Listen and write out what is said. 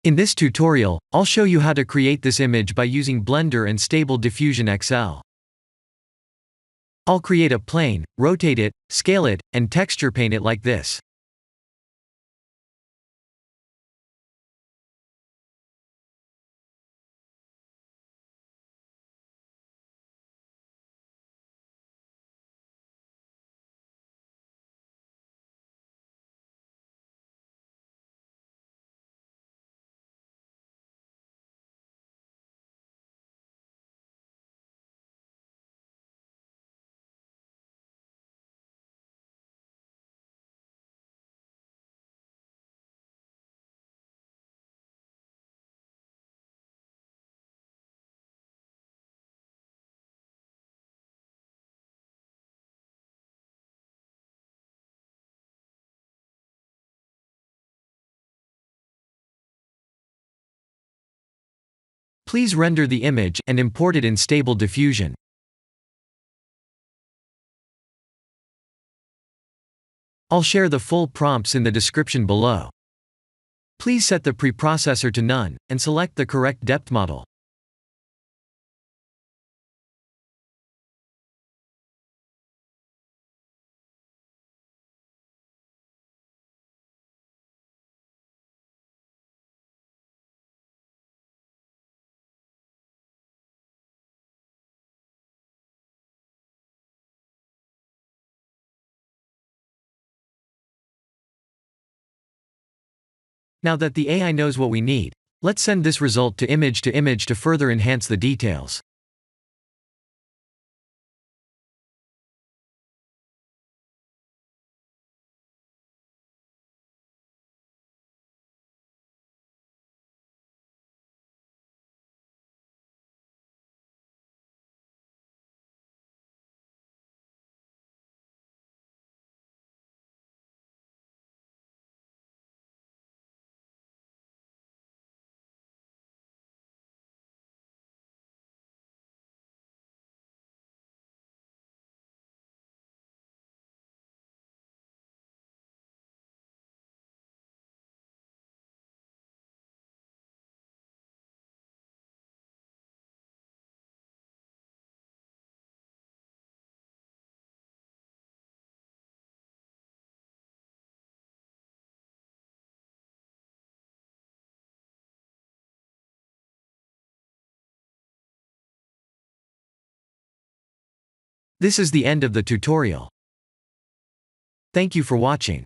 In this tutorial, I'll show you how to create this image by using Blender and Stable Diffusion XL. I'll create a plane, rotate it, scale it, and texture paint it like this. Please render the image and import it in Stable Diffusion. I'll share the full prompts in the description below. Please set the preprocessor to none, and select the correct depth model. Now that the AI knows what we need, let's send this result to image to further enhance the details. This is the end of the tutorial. Thank you for watching.